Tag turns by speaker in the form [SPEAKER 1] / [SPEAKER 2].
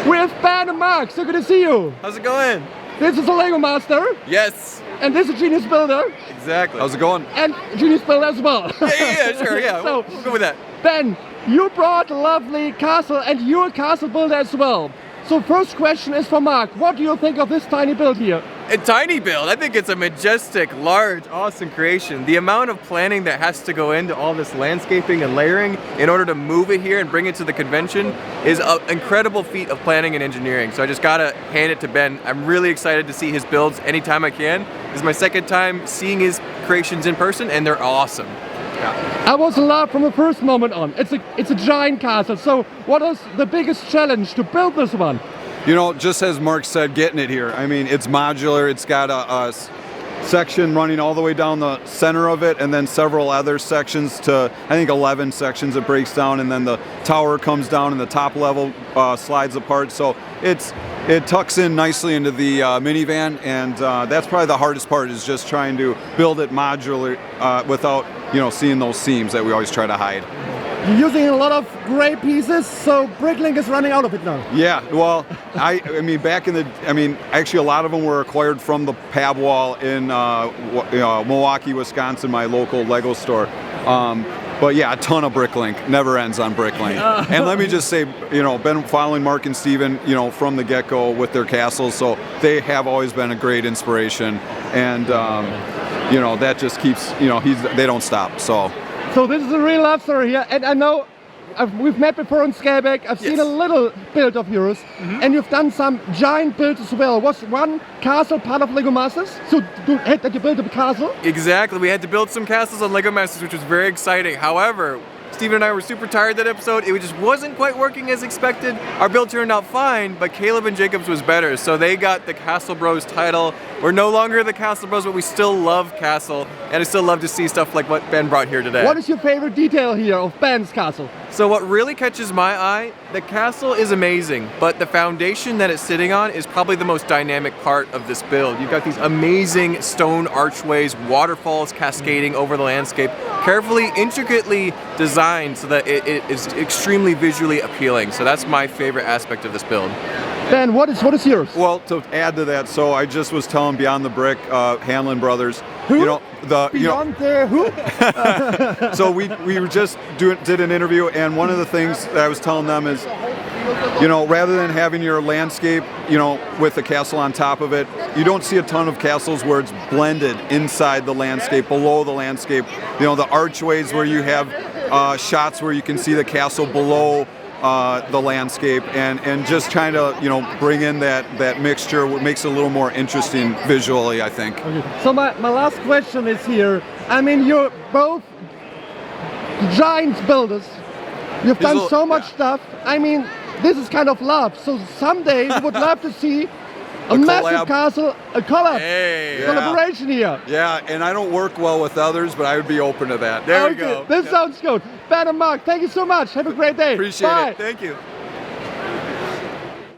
[SPEAKER 1] With Ben and Mark, so good to see you.
[SPEAKER 2] How's it going?
[SPEAKER 1] This is a Lego Master.
[SPEAKER 2] Yes.
[SPEAKER 1] And this is Genius Builder.
[SPEAKER 2] Exactly.
[SPEAKER 3] How's it going?
[SPEAKER 1] And Genius Builder as well.
[SPEAKER 2] Yeah, sure, yeah.
[SPEAKER 1] So,
[SPEAKER 2] we'll go with that.
[SPEAKER 1] Ben, you brought a lovely castle and you're a castle builder as well. So first question is for Mark. What do you think of this tiny build here?
[SPEAKER 2] A tiny build. I think it's a majestic, large, awesome creation. The amount of planning that has to go into all this landscaping and layering in order to move it here and bring it to the convention is an incredible feat of planning and engineering. So I just gotta hand it to Ben. I'm really excited to see his builds anytime I can. This is my second time seeing his creations in person and they're awesome. Yeah.
[SPEAKER 1] I was in love from the first moment on. It's a giant castle. So what is the biggest challenge to build this one?
[SPEAKER 3] You know, just as Mark said, getting it here. I mean, it's modular. It's got a section running all the way down the center of it, and then several other sections to, I think, 11 sections it breaks down, and then the tower comes down and the top level slides apart. So it tucks in nicely into the minivan, and that's probably the hardest part, is just trying to build it modular without, you know, seeing those seams that we always try to hide.
[SPEAKER 1] You're using a lot of gray pieces, so Bricklink is running out of it now.
[SPEAKER 3] Yeah, well, I mean, actually a lot of them were acquired from the pab wall in Milwaukee, Wisconsin, my local Lego store. But yeah, a ton of Bricklink, never ends on Bricklink. And let me just say, you know, been following Mark and Steven, you know, from the get-go with their castles, so they have always been a great inspiration. And, you know, that just keeps, you know, they don't stop, so.
[SPEAKER 1] So this is a real love story here, and I know we've met before in Scareback. I've seen a little build of yours, and you've done some giant builds as well. Was one castle part of Lego Masters? So did you build a castle?
[SPEAKER 2] Exactly, we had to build some castles on Lego Masters, which was very exciting. However, Steven and I were super tired that episode. It just wasn't quite working as expected. Our build turned out fine, but Caleb and Jacob's was better, so they got the Castle Bros title. We're no longer the Castle Bros, but we still love Castle, and I still love to see stuff like what Ben brought here today.
[SPEAKER 1] What is your favorite detail here of Ben's castle?
[SPEAKER 2] So what really catches my eye, the castle is amazing, but the foundation that it's sitting on is probably the most dynamic part of this build. You've got these amazing stone archways, waterfalls cascading over the landscape, carefully, intricately designed so that it is extremely visually appealing. So that's my favorite aspect of this build.
[SPEAKER 1] Ben, what is yours?
[SPEAKER 3] Well, to add to that, so I just was telling Beyond the Brick, Hanlon Brothers,
[SPEAKER 1] who?
[SPEAKER 3] You know,
[SPEAKER 1] who?
[SPEAKER 3] So we were just did an interview, and one of the things that I was telling them is, you know, rather than having your landscape, you know, with the castle on top of it, you don't see a ton of castles where it's blended inside the landscape, below the landscape. You know, the archways where you have shots where you can see the castle below the landscape, and just trying to, you know, bring in that mixture, what makes it a little more interesting visually, I think.
[SPEAKER 1] Okay. So my last question is here. I mean, you're both giant builders. You've done so much stuff. I mean, this is kind of love. So someday we would love to see a massive castle, a collaboration here.
[SPEAKER 3] Yeah, and I don't work well with others, but I would be open to that.
[SPEAKER 2] There we go.
[SPEAKER 1] This sounds good. Ben and Mark, thank you so much. Have a great day.
[SPEAKER 3] Appreciate
[SPEAKER 1] Bye.
[SPEAKER 3] it.
[SPEAKER 2] Thank you.